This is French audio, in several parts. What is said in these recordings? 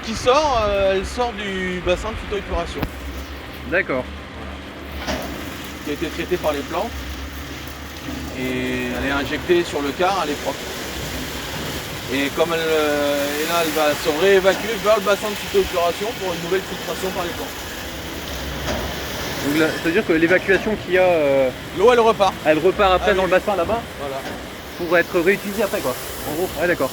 qui sort, elle sort du bassin de phytoépuration. D'accord. Qui a été traité par les plantes. Et elle est injectée sur le car, elle est propre. Et comme elle va se réévacuer vers le bassin de phytoépuration pour une nouvelle filtration par les plantes. Donc là, c'est-à-dire que l'évacuation qu'il y a, L'eau elle repart. elle repart après dans oui. le bassin là-bas Voilà. pour être réutilisée après quoi. En gros. Ouais, d'accord.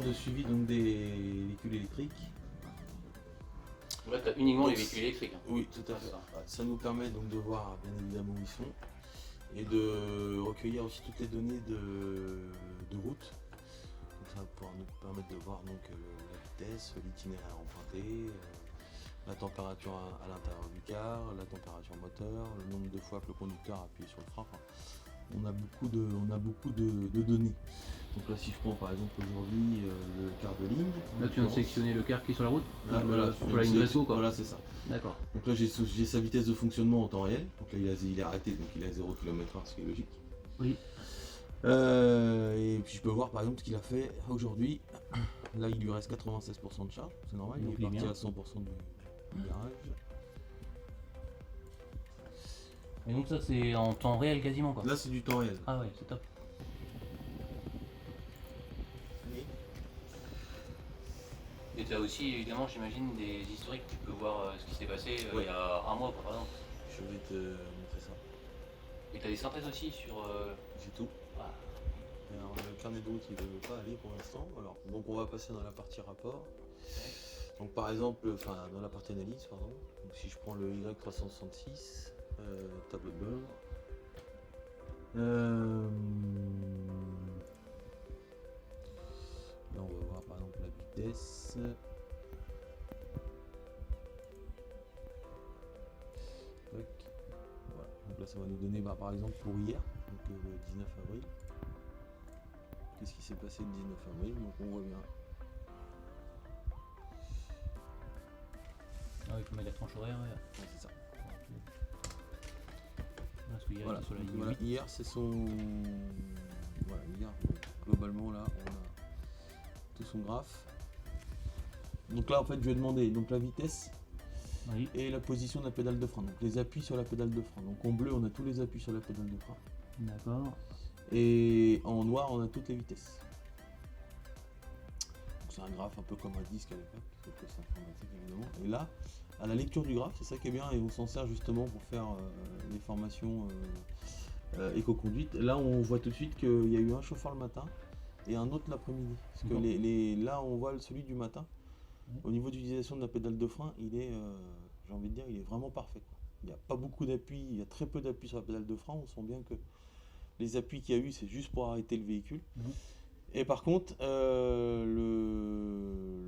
De suivi donc des véhicules électriques. Là, tu as uniquement les véhicules électriques. Hein. Oui, tout à fait. Ça nous permet donc de voir bien évidemment où ils sont et de recueillir aussi toutes les données de route. Donc ça va pouvoir nous permettre de voir donc la vitesse, l'itinéraire emprunté, la température à l'intérieur du car, la température moteur, le nombre de fois que le conducteur a appuyé sur le frein. Enfin, on a beaucoup de données. Donc là, si je prends par exemple aujourd'hui le quart de ligne. Là, tu viens de sélectionner le car qui est sur la route. Là, voilà, sur la ligne Glasgow, quoi. Voilà, c'est ça. D'accord. Donc là, j'ai sa vitesse de fonctionnement en temps réel. Donc là, il est arrêté, donc il est à 0 km/h, ce qui est logique. Oui. Et puis je peux voir par exemple ce qu'il a fait aujourd'hui. Là, il lui reste 96% de charge, c'est normal. Donc, il est parti bien. à 100% du garage. Et donc ça, c'est en temps réel quasiment, quoi. Là, c'est du temps réel. Ah ouais, c'est top. Et tu as aussi, évidemment, j'imagine, des historiques. Tu peux voir ce qui s'est passé il y a un mois, par exemple. Je vais te montrer ça. Et tu as des synthèses aussi sur... J'ai tout. Ah. Alors, le carnet de route, il ne veut pas aller pour l'instant. Alors, donc on va passer dans la partie rapport. Ouais. Donc par exemple, dans la partie analyse, pardon. Donc, si je prends le Y366, tableau de bord. Là, on va voir par exemple la vitesse. Voilà. Donc là, ça va nous donner par exemple pour hier, donc le 19 avril. Qu'est-ce qui s'est passé le 19 avril? Donc on voit bien. Ah oui, il faut mettre la tranche horaire. Ouais. Ouais, c'est ça. Parce que hier, Voilà. sur la ligne Voilà. 8. Hier, c'est son. Voilà, hier, globalement, là, on a tout son graphe. Donc là, en fait, je vais demander donc la vitesse Oui. et la position de la pédale de frein. Donc les appuis sur la pédale de frein. Donc en bleu, on a tous les appuis sur la pédale de frein. D'accord. Et en noir, on a toutes les vitesses. C'est un graphe un peu comme un disque à l'époque, sauf que c'est informatique évidemment. Et là, à la lecture du graphe, c'est ça qui est bien, et on s'en sert justement pour faire les formations éco-conduite. Là, on voit tout de suite qu'il y a eu un chauffeur le matin et un autre l'après-midi. Parce que là, on voit celui du matin. Au niveau d'utilisation de la pédale de frein, il est, j'ai envie de dire, il est vraiment parfait, quoi. Il n'y a pas beaucoup d'appui, il y a très peu d'appui sur la pédale de frein. On sent bien que les appuis qu'il y a eu, c'est juste pour arrêter le véhicule. Et par contre, le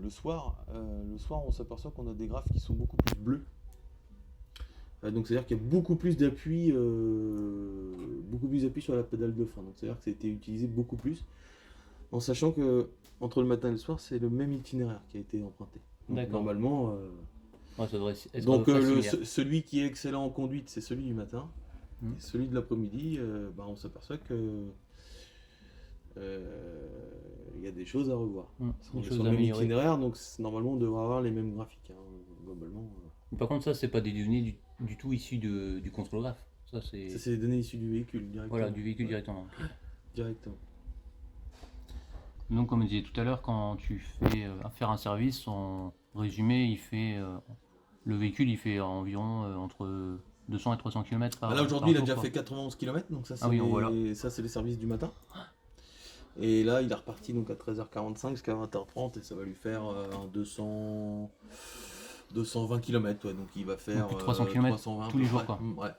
soir, on s'aperçoit qu'on a des graphes qui sont beaucoup plus bleus. Donc c'est-à-dire qu'il y a beaucoup plus d'appui sur la pédale de frein. Donc c'est-à-dire que ça a été utilisé beaucoup plus, en sachant que entre le matin et le soir, c'est le même itinéraire qui a été emprunté. Donc, normalement. Ouais, ça devrait être donc celui qui est excellent en conduite, c'est celui du matin. Et celui de l'après-midi, on s'aperçoit que il y a des choses à revoir. On est sur le même itinéraire, donc normalement on devrait avoir les mêmes graphiques, hein, globalement. Par contre, ça, c'est pas des données du tout issues du contrôle-graphe. Ça, Ça, c'est les données issues du véhicule directement. Voilà, du véhicule Ouais, directement. Ok. directement. Donc, comme je disais tout à l'heure, quand tu fais faire un service, en résumé, le véhicule, il fait environ entre 200 et 300 km par Là aujourd'hui, il a jour, déjà quoi. fait 91 km, donc ça c'est Ah oui, donc voilà. ça, c'est les services du matin. Et là, il est reparti donc à 13h45 jusqu'à 20h30 et ça va lui faire un 220 km. Ouais, donc il va faire plus de 300 km 320 tous les à peu jours, près. quoi. Ouais,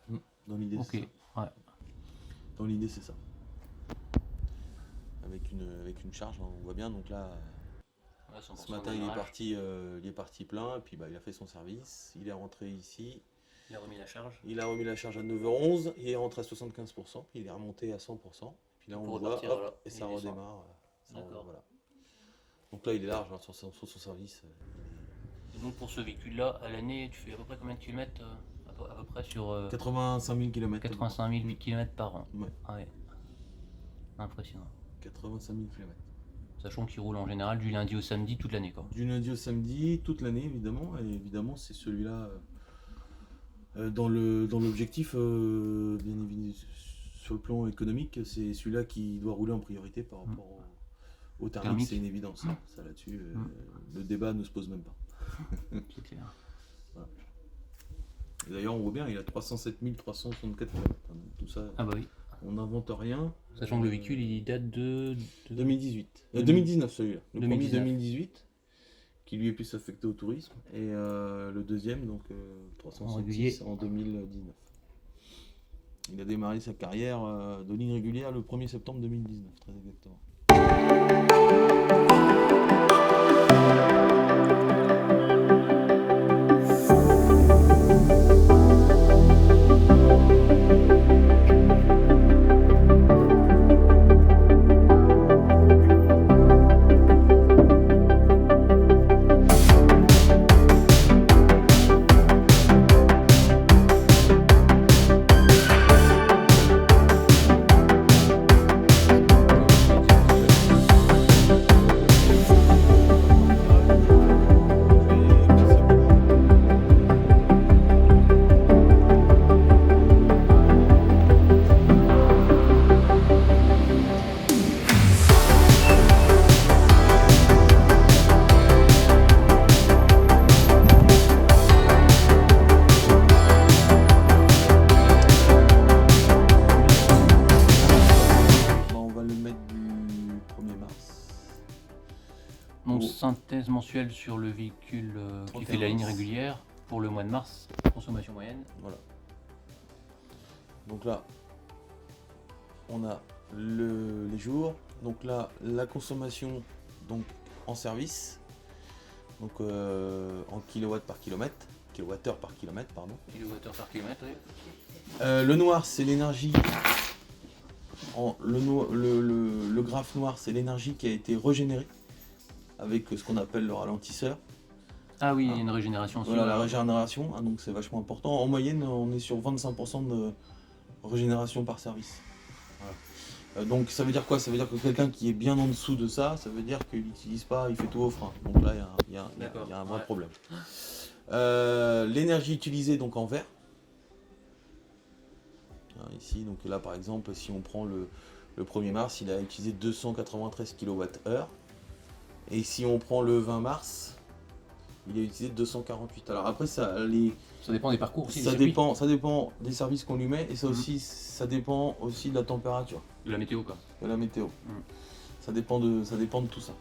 dans l'idée Ok, c'est ça. ouais. Dans l'idée c'est ça. Avec une charge, hein, on voit bien. Donc là, Voilà, 100% ce matin de démarrage. il est parti plein et puis bah, il a fait son service. Il est rentré ici. Il a remis la charge. Il a remis la charge à 9h11. Il est rentré à 75%. Puis il est remonté à 100%. Puis là on Pour le voit, repartir, hop, voilà, et ça il descend. redémarre. D'accord. Voilà. Donc là il est large hein, sur son service. Et donc, pour ce véhicule-là, à l'année, tu fais à peu près combien de kilomètres à peu près sur 85 000 km. 85 000 km par an. Ouais, Ah ouais. Impressionnant. 85 000 km. Sachant qu'il roule en général du lundi au samedi toute l'année, quoi. Du lundi au samedi, toute l'année évidemment. Et évidemment, c'est celui-là dans l'objectif, bien évidemment, sur le plan économique, c'est celui-là qui doit rouler en priorité par rapport au thermique. Thermique. C'est une évidence. Hein. Ça là-dessus, le débat ne se pose même pas. C'est clair. Voilà. Et d'ailleurs, on voit bien, il a 307 364 km. Hein, donc tout ça, Ah bah oui. on n'invente rien. Sachant que le véhicule, il date de 2018. 2019 celui-là. Le 2019. premier 2018, qui lui est plus affecté au tourisme. Et le deuxième, donc 366 en 2019. Il a démarré sa carrière de ligne régulière le 1er septembre 2019, très exactement. On va le mettre du 1er mars. Donc Oh. synthèse mensuelle sur le véhicule qui 31 fait la ligne mars. régulière pour le mois de mars, consommation moyenne. Voilà. Donc là, on a les jours. Donc là, la consommation donc en service, donc en kilowatts par kilomètre, kilowattheure par kilomètre, pardon. Kilowattheure par kilomètre, oui. Le noir, c'est l'énergie. Le graphe noir, c'est l'énergie qui a été régénérée avec ce qu'on appelle le ralentisseur. Ah oui, il y a une régénération aussi. Voilà la régénération, hein, donc c'est vachement important. En moyenne, on est sur 25% de régénération par service. Voilà. Donc ça veut dire quoi? Ça veut dire que quelqu'un qui est bien en dessous de ça, ça veut dire qu'il n'utilise pas, il fait tout au frein. Donc là, il y a un vrai Ouais. problème. L'énergie utilisée donc en vert. Hein, ici, donc là par exemple, si on prend le 1er mars, il a utilisé 293 kWh. Et si on prend le 20 mars, il a utilisé 248. Alors après, ça dépend des parcours aussi. ça des circuits. dépend des services qu'on lui met et ça aussi, ça dépend aussi de la température, De la météo, quoi. de la météo. Mhm. Ça dépend de tout ça.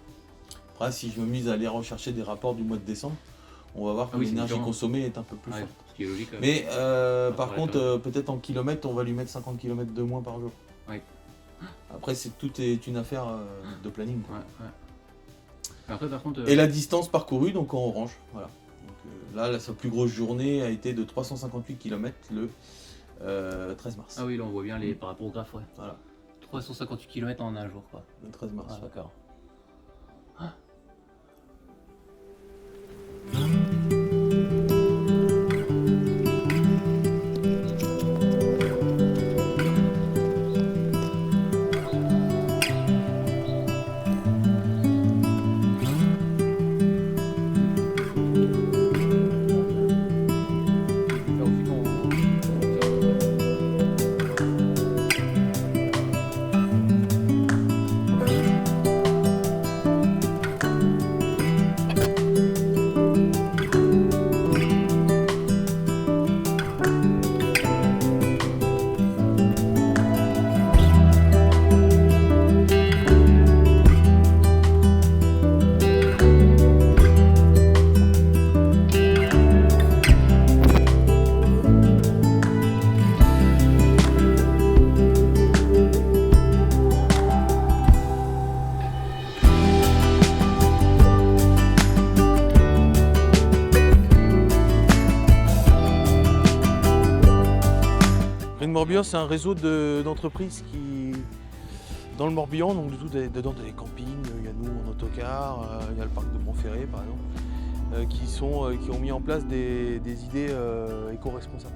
Après, si je me mise à aller rechercher des rapports du mois de décembre, on va voir que Ah oui, c'est l'énergie différent. consommée est un peu plus Ouais, forte. ce qui est logique. Mais par Ouais, contre, ouais. peut-être en kilomètres, on va lui mettre 50 km de moins par jour. Oui. Après, tout est une affaire de planning, quoi. Ouais, ouais. Après, par contre. Et la distance parcourue, donc en orange. Voilà. Donc, là, sa plus grosse journée a été de 358 km le 13 mars. Ah oui, là on voit bien par rapport au graphe, ouais. Voilà, 358 km en un jour, quoi. le 13 mars. Ah, d'accord. Le Morbihan, c'est un réseau d'entreprises qui, dans le Morbihan, donc dedans il y a des campings, il y a nous en autocar, il y a le parc de Montferré par exemple, qui ont mis en place des idées éco-responsables.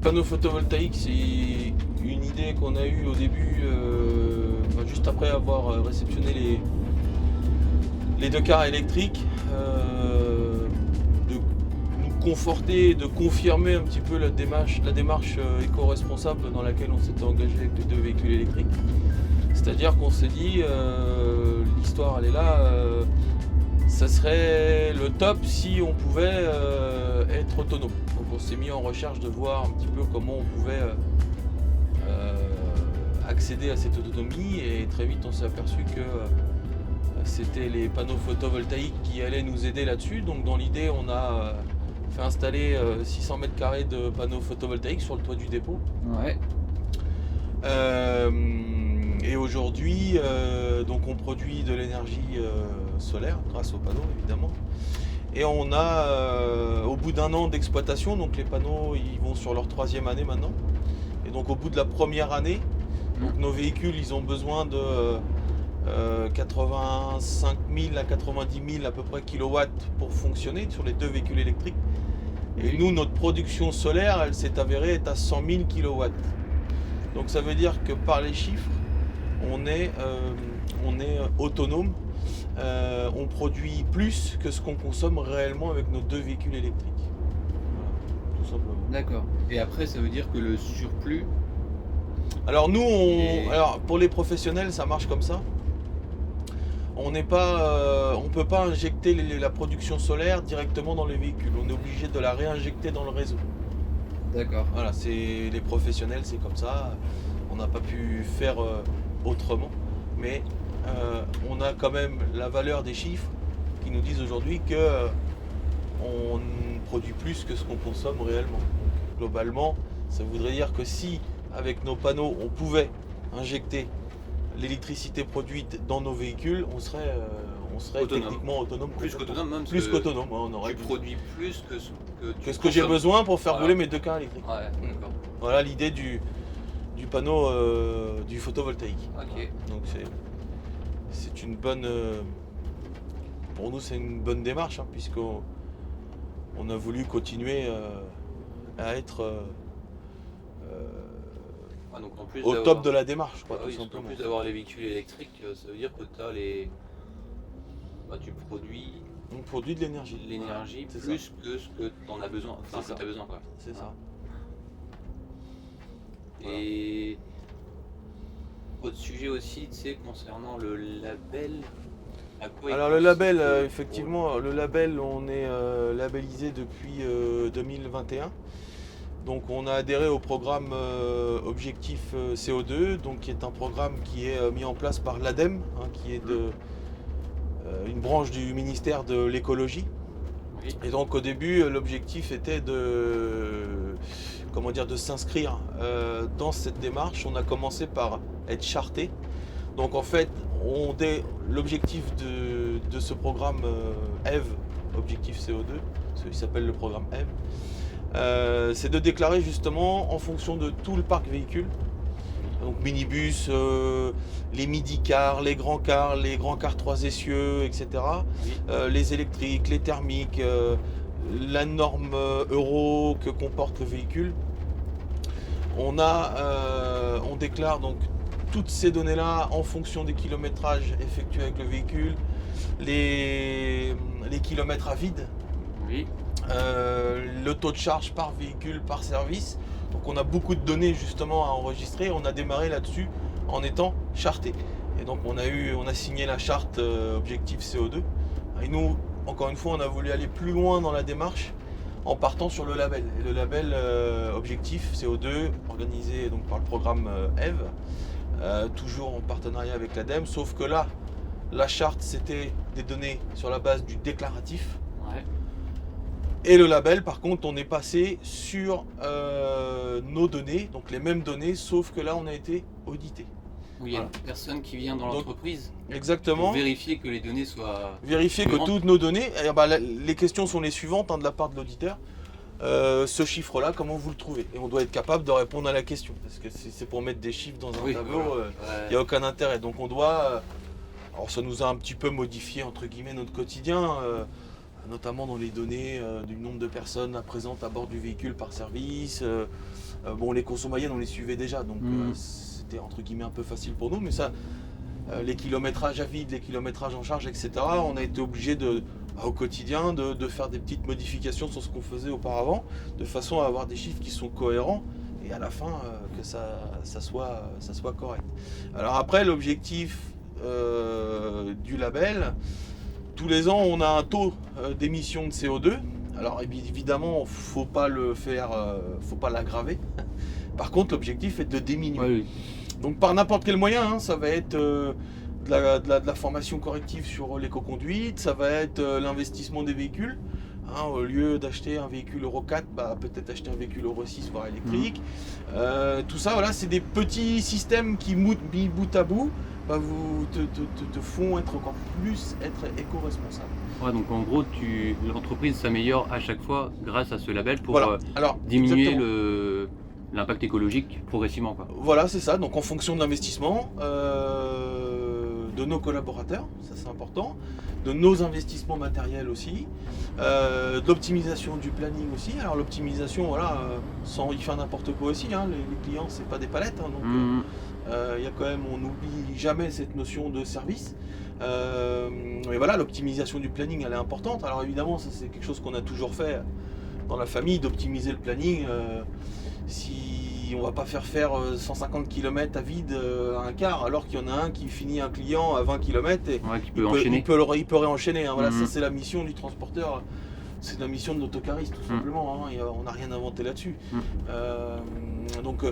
Panneau photovoltaïque, c'est une idée qu'on a eue au début, juste après avoir réceptionné les 2 cars électriques, de nous conforter, de confirmer un petit peu la démarche éco-responsable dans laquelle on s'était engagé avec les 2 véhicules électriques. C'est-à-dire qu'on s'est dit, l'histoire elle est là, ça serait le top si on pouvait être autonome. Donc on s'est mis en recherche de voir un petit peu comment on pouvait accéder à cette autonomie, et très vite on s'est aperçu que c'était les panneaux photovoltaïques qui allaient nous aider là-dessus. Donc dans l'idée on a fait installer 600 mètres carrés de panneaux photovoltaïques sur le toit du dépôt. Ouais. Et aujourd'hui, donc on produit de l'énergie solaire grâce aux panneaux évidemment. Et on a, au bout d'1 an d'exploitation, donc les panneaux ils vont sur leur 3e année maintenant. Et donc au bout de la première année, donc nos véhicules ils ont besoin de 85 000 à 90 000 à peu près kilowatts pour fonctionner sur les 2 véhicules électriques. Et nous, notre production solaire, elle s'est avérée être à 100 000 kilowatts. Donc ça veut dire que par les chiffres, on est autonome, on produit plus que ce qu'on consomme réellement avec nos 2 véhicules électriques. Voilà, tout simplement. D'accord. Et après, ça veut dire que le surplus... Alors nous, alors pour les professionnels, ça marche comme ça. On ne peut pas injecter la production solaire directement dans les véhicules. On est obligé de la réinjecter dans le réseau. D'accord. Voilà, c'est les professionnels, c'est comme ça. On n'a pas pu faire autrement, mais on a quand même la valeur des chiffres qui nous disent aujourd'hui que on produit plus que ce qu'on consomme réellement. Donc, globalement, ça voudrait dire que si avec nos panneaux on pouvait injecter l'électricité produite dans nos véhicules, on serait autonome. Techniquement autonome. Plus qu'autonome même. Plus qu'autonome, on aurait tu produis plus que ce que j'ai besoin pour faire rouler mes 2 cars électriques. Ouais, d'accord. Voilà l'idée du panneau du photovoltaïque. Ok. Voilà. Donc c'est une bonne, pour nous c'est une bonne démarche, hein, puisqu'on a voulu continuer à être Donc en plus au top de la démarche, quoi, tout simplement. En plus d'avoir les véhicules électriques, ça veut dire que tu as tu produis... On produit de l'énergie. L'énergie Ouais, plus que ce que tu en as besoin. Enfin, que tu as besoin, quoi. C'est ça. Et autre sujet aussi, tu sais, concernant le label. Alors le label, effectivement, le label, on est labellisé depuis 2021. Donc on a adhéré au programme Objectif CO2, donc qui est un programme qui est mis en place par l'ADEME, qui est une branche du ministère de l'écologie. Oui. Et donc au début, l'objectif était de s'inscrire dans cette démarche. On a commencé par être charté. Donc en fait, l'objectif de ce programme EVE, Objectif CO2, il s'appelle le programme EVE, c'est de déclarer justement en fonction de tout le parc véhicule, donc minibus, les midi-cars, les grands cars 3 essieux, etc., Oui. les électriques, les thermiques, la norme euro que comporte le véhicule. On déclare donc toutes ces données-là en fonction des kilométrages effectués avec le véhicule, les kilomètres à vide, Oui. le taux de charge par véhicule, par service. Donc on a beaucoup de données justement à enregistrer. On a démarré là-dessus en étant charté. Et donc on a signé la charte Objectif CO2. Et nous, encore une fois, on a voulu aller plus loin dans la démarche en partant sur le label. Et le label Objectif CO2, organisé donc par le programme EVE, toujours en partenariat avec l'ADEME, sauf que là, la charte, c'était des données sur la base du déclaratif. Ouais. Et le label, par contre, on est passé sur nos données, donc les mêmes données, sauf que là, on a été audité. Où il y a une personne qui vient dans Donc, l'entreprise Exactement. pour vérifier que les données soient... Vérifier que cohérentes. toutes nos données, les questions sont les suivantes de la part de l'auditeur. Ce chiffre-là, comment vous le trouvez? Et on doit être capable de répondre à la question. Parce que si c'est pour mettre des chiffres dans un tableau, il n'y a aucun intérêt. Donc on doit... alors ça nous a un petit peu modifié, entre guillemets, notre quotidien, notamment dans les données du nombre de personnes présentes à bord du véhicule par service. Les consos moyennes, on les suivait déjà, donc c'était entre guillemets un peu facile pour nous. Mais ça, les kilométrages à vide, les kilométrages en charge, etc., on a été obligé au quotidien de faire des petites modifications sur ce qu'on faisait auparavant, de façon à avoir des chiffres qui sont cohérents et à la fin que ça soit correct. Alors après, l'objectif du label, tous les ans on a un taux d'émission de CO2. Alors évidemment, faut pas l'aggraver. Par contre, l'objectif est de le diminuer. Oui. Donc par n'importe quel moyen, ça va être de la formation corrective sur l'éco-conduite, ça va être l'investissement des véhicules. Au lieu d'acheter un véhicule Euro 4, peut-être acheter un véhicule Euro 6 voire électrique. Tout ça, voilà, c'est des petits systèmes qui, mis bout à bout, te font être encore plus éco-responsable. Ouais, donc en gros, l'entreprise s'améliore à chaque fois grâce à ce label pour Alors, diminuer exactement. l'impact écologique progressivement, quoi. Voilà, c'est ça. Donc en fonction de l'investissement de nos collaborateurs, ça c'est important, de nos investissements matériels aussi, de l'optimisation du planning aussi. Alors l'optimisation, voilà, sans y faire n'importe quoi aussi, les clients c'est pas des palettes, donc il y a quand même, on n'oublie jamais cette notion de service. Et voilà, l'optimisation du planning elle est importante. Alors évidemment, ça c'est quelque chose qu'on a toujours fait dans la famille, d'optimiser le planning. Si on va pas faire 150 km à vide à un car, alors qu'il y en a un qui finit un client à 20 km et qui peut enchaîner. Il peut réenchaîner. Voilà, ça c'est la mission du transporteur, c'est la mission de l'autocariste tout simplement. On n'a rien inventé là-dessus. Donc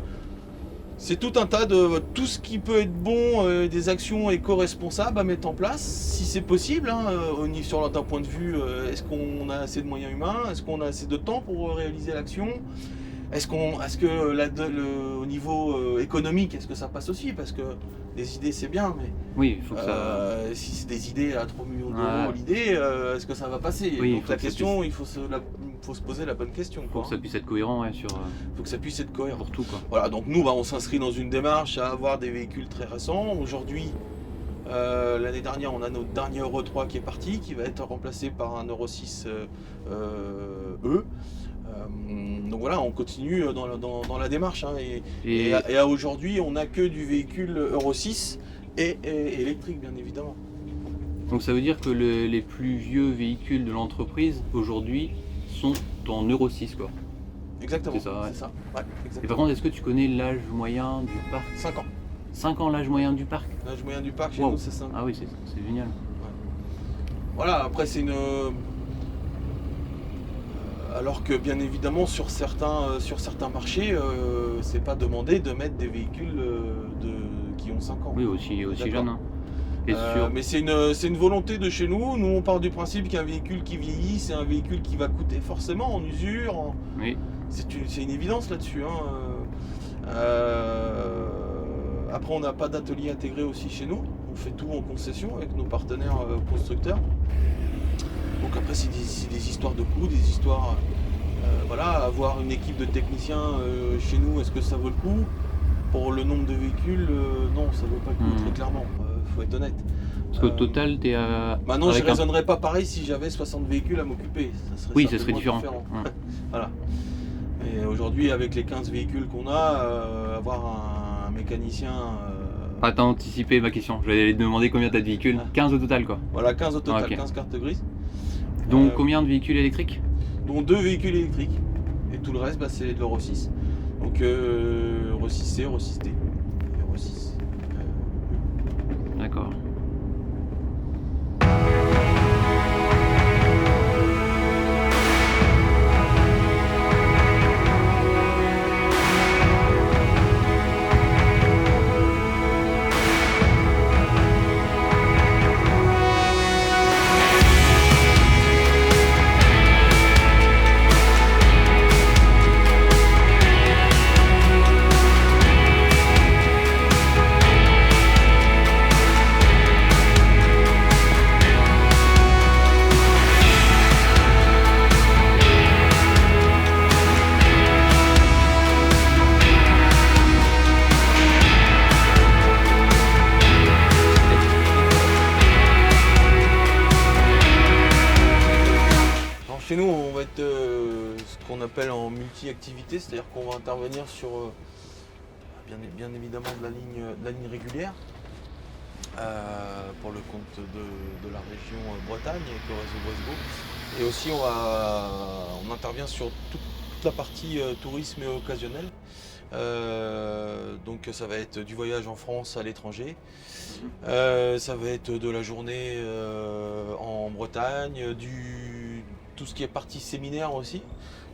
c'est tout un tas de tout ce qui peut être bon, des actions éco-responsables à mettre en place, si c'est possible. D'un point de vue, est-ce qu'on a assez de moyens humains, est-ce qu'on a assez de temps pour réaliser l'action? Est-ce que au niveau économique, est-ce que ça passe aussi? Parce que les idées c'est bien, mais oui, il faut que ça... si c'est des idées à 3 millions d'euros l'idée, est-ce que ça va passer? Oui, donc la question, il faut se poser la bonne question. Pour que ça puisse être cohérent, sur... faut que ça puisse être cohérent. Pour tout, quoi. Voilà, donc nous, on s'inscrit dans une démarche à avoir des véhicules très récents. Aujourd'hui, l'année dernière, on a notre dernier Euro 3 qui est parti, qui va être remplacé par un Euro 6 E. Donc voilà, on continue dans la démarche. Et à aujourd'hui, on n'a que du véhicule Euro 6 et électrique, bien évidemment. Donc ça veut dire que les plus vieux véhicules de l'entreprise, aujourd'hui, sont en Euro 6, quoi. Exactement, c'est ça. Ouais. Ouais, exactement. Et par contre, est-ce que tu connais l'âge moyen du parc? 5 ans. 5 ans, l'âge moyen du parc? L'âge moyen du parc, chez nous, c'est 5 ans. Ah oui, c'est génial. Voilà, après, c'est une... Alors que bien évidemment sur certains marchés, c'est pas demandé de mettre des véhicules qui ont 5 ans. Oui, aussi D'accord. jeune. Hein. Et sur... Mais c'est une volonté de chez nous. Nous, on part du principe qu'un véhicule qui vieillit, c'est un véhicule qui va coûter forcément en usure. Oui. C'est une évidence là-dessus. Hein. Après, on n'a pas d'atelier intégré aussi chez nous. On fait tout en concession avec nos partenaires constructeurs. Donc après, c'est des histoires de coûts, des histoires... voilà, avoir une équipe de techniciens chez nous, est-ce que ça vaut le coup? Pour le nombre de véhicules, non, ça vaut pas le coup, très clairement. Faut être honnête. Parce qu'au total, tu es à... Maintenant, je ne raisonnerais pas pareil si j'avais 60 véhicules à m'occuper. Oui, ça serait différent. Voilà. Et aujourd'hui, avec les 15 véhicules qu'on a, avoir un mécanicien... Ah, t'as anticipé ma question. Je vais te demander combien t'as de véhicules. 15 au total, quoi. Voilà, 15 au total, Okay. 15 cartes grises. Donc combien de véhicules électriques? Dont 2 véhicules électriques. Et tout le reste, c'est de l'Euro 6. Donc Euro 6C, Euro 6D. Euro 6. D'accord. Chez nous, on va être ce qu'on appelle en multi-activité, c'est-à-dire qu'on va intervenir sur bien évidemment de la ligne régulière pour le compte de la région Bretagne avec le réseau Boisego. Et aussi on intervient sur toute la partie tourisme occasionnel. Donc ça va être du voyage en France à l'étranger, ça va être de la journée en Bretagne, tout ce qui est partie séminaire aussi,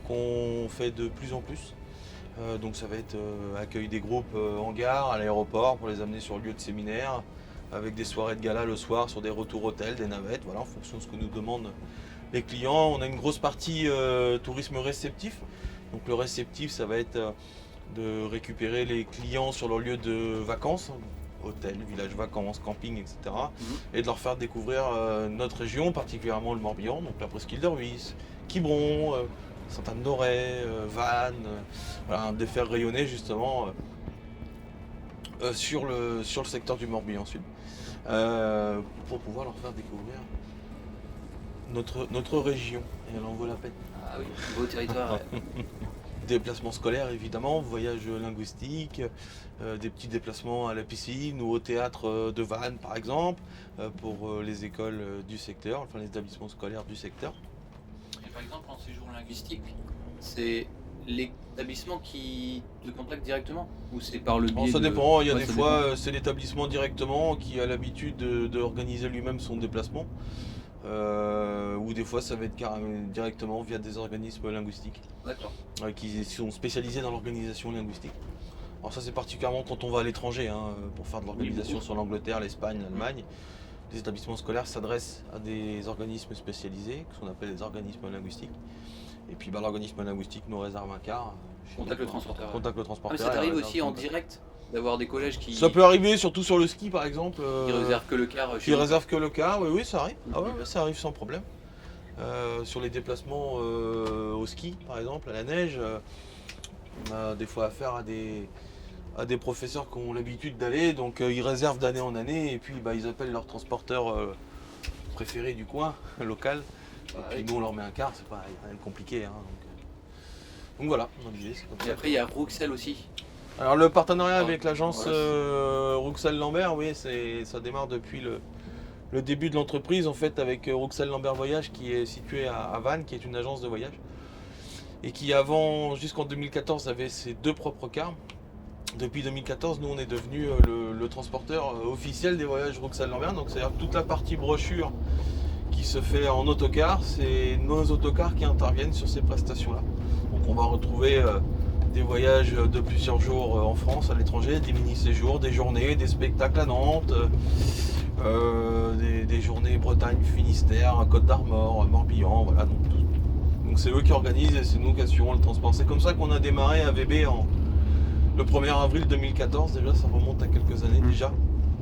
qu'on fait de plus en plus. Donc ça va être accueil des groupes en gare, à l'aéroport pour les amener sur le lieu de séminaire, avec des soirées de gala le soir sur des retours hôtels, des navettes, voilà, en fonction de ce que nous demandent les clients. On a une grosse partie tourisme réceptif. Donc le réceptif, ça va être de récupérer les clients sur leur lieu de vacances, hôtel, village vacances, camping, etc. Et de leur faire découvrir notre région, particulièrement le Morbihan, donc la presqu'île de Rhuys, Quiberon, Sainte-Anne-d'Auray, Vannes, voilà, de faire rayonner justement sur le secteur du Morbihan Sud, pour pouvoir leur faire découvrir notre région, et elle en vaut la peine. Ah oui, beau territoire. Déplacements scolaires évidemment, voyages linguistiques, des petits déplacements à la piscine ou au théâtre de Vannes par exemple, pour les écoles du secteur, enfin les établissements scolaires du secteur. Et par exemple en séjour linguistique, c'est l'établissement qui te contacte directement ou c'est par le biais Ça dépend, il y a Ouais, des ça fois dépend. c'est l'établissement directement qui a l'habitude d'organiser lui-même son déplacement. Ou des fois ça va être directement via des organismes linguistiques qui sont spécialisés dans l'organisation linguistique. Alors ça c'est particulièrement quand on va à l'étranger, pour faire de l'organisation sur l'Angleterre, l'Espagne, l'Allemagne. Les établissements scolaires s'adressent à des organismes spécialisés, ce qu'on appelle des organismes linguistiques. Et puis l'organisme linguistique nous réserve un quart. Contacte le transporteur. Contacte le Ah, transporteur. ça t'arrive aussi en direct d'avoir des collèges qui Ça peut arriver, surtout sur le ski par exemple. qui réservent que le car Qui réservent que le car, oui, ça arrive. Ah ouais, ça arrive sans problème. Sur les déplacements au ski, par exemple, à la neige, on a des fois affaire à des professeurs qui ont l'habitude d'aller, donc ils réservent d'année en année, et puis ils appellent leur transporteur préféré du coin, local, et puis nous on leur met un car, c'est pas rien de compliqué. Donc voilà, l'idée c'est comme ça. Et après il y a Rouxel aussi. Alors le partenariat avec l'agence Rouxel Lambert, oui, ça démarre depuis le début de l'entreprise en fait avec Rouxel Lambert Voyage qui est situé à Vannes, qui est une agence de voyage et qui avant, jusqu'en 2014, avait ses 2 propres cars. Depuis 2014, nous on est devenu le transporteur officiel des voyages Rouxel Lambert, donc c'est-à-dire toute la partie brochure qui se fait en autocar, c'est nos autocars qui interviennent sur ces prestations-là. Donc on va retrouver des voyages de plusieurs jours en France, à l'étranger, des mini-séjours, des journées, des spectacles à Nantes, des journées Bretagne, Finistère, Côte d'Armor, Morbihan, voilà. Donc c'est eux qui organisent et c'est nous qui assurons le transport. C'est comme ça qu'on a démarré AVB le 1er avril 2014, déjà ça remonte à quelques années déjà.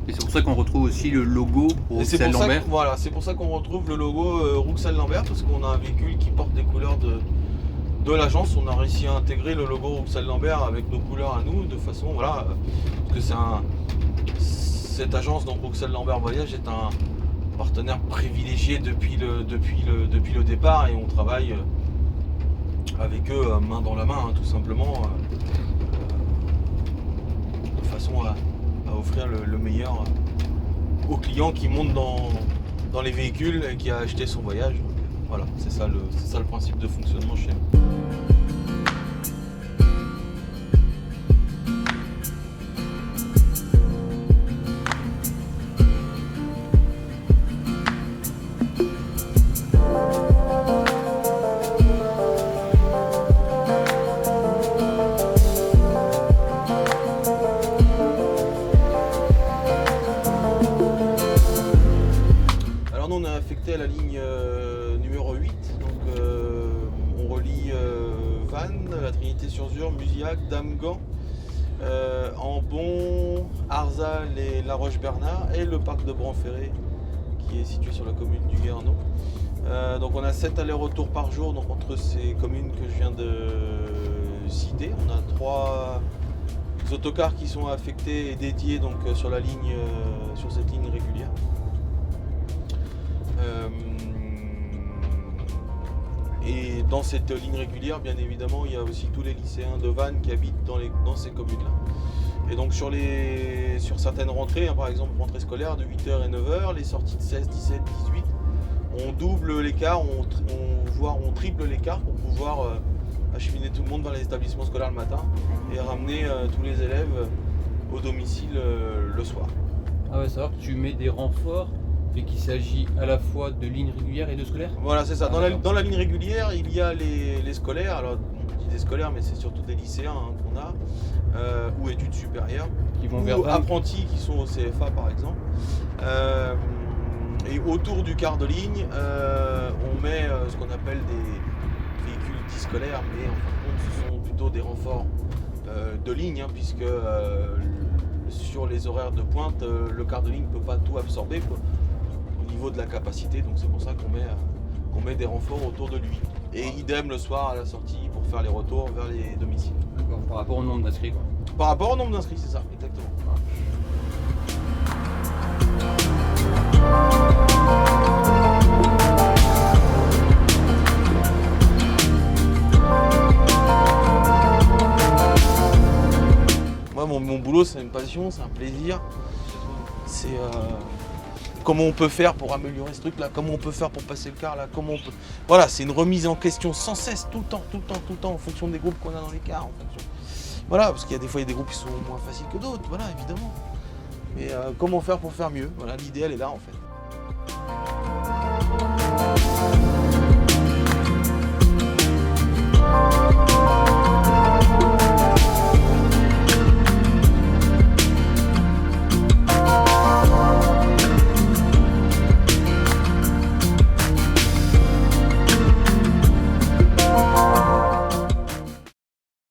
Et c'est pour ça qu'on retrouve aussi le logo Rouxel Lambert. Voilà, c'est pour ça qu'on retrouve le logo Rouxel Lambert, parce qu'on a un véhicule qui porte des couleurs de l'agence. On a réussi à intégrer le logo Rouxel Lambert avec nos couleurs à nous, de façon, voilà, parce que cette agence, donc Rouxel Lambert Voyage, est un partenaire privilégié depuis le départ, et on travaille avec eux main dans la main, tout simplement, de façon à offrir le meilleur au client qui monte dans les véhicules et qui a acheté son voyage. Voilà, c'est ça le principe de fonctionnement chez nous. On est affecté à la ligne numéro 8, donc on relie Vannes, la Trinité-sur-Zur, Musillac, Damgand, Ambon, Arzal et La Roche-Bernard, et le parc de Branferré qui est situé sur la commune du Guerneau. Donc on a 7 allers-retours par jour, donc entre ces communes que je viens de citer. On a 3 autocars qui sont affectés et dédiés donc, sur cette ligne régulière. Et dans cette ligne régulière, bien évidemment, il y a aussi tous les lycéens de Vannes qui habitent dans ces communes-là. Et donc sur certaines rentrées, par exemple rentrée scolaire de 8h et 9h, les sorties de 16, 17, 18, on double l'écart, on triple l'écart pour pouvoir acheminer tout le monde vers les établissements scolaires le matin et ramener tous les élèves au domicile le soir. Ah ouais, savoir que tu mets des renforts et qu'il s'agit à la fois de lignes régulières et de scolaires. Voilà, c'est ça. Dans la ligne régulière, il y a les scolaires. Alors, on dit des scolaires, mais c'est surtout des lycéens qu'on a, ou études supérieures, qui vont ou vers apprentis qui sont au CFA, par exemple. Et autour du quart de ligne, on met ce qu'on appelle des véhicules dits scolaires, mais en fin de compte, ce sont plutôt des renforts de ligne, puisque sur les horaires de pointe, le quart de ligne ne peut pas tout absorber, quoi, au niveau de la capacité, donc c'est pour ça qu'on met des renforts autour de lui. Et idem le soir à la sortie pour faire les retours vers les domiciles. D'accord, par rapport au nombre d'inscrits, quoi. Par rapport au nombre d'inscrits, c'est ça, exactement. Moi, mon boulot, c'est une passion, c'est un plaisir. C'est comment on peut faire pour améliorer ce truc-là, comment on peut faire pour passer le quart là, comment on peut. Voilà, c'est une remise en question sans cesse, tout le temps, en fonction des groupes qu'on a dans les quarts, Voilà, parce qu'il y a des fois des groupes qui sont moins faciles que d'autres, voilà, évidemment. Mais comment faire pour faire mieux? Voilà, l'idée elle est là en fait.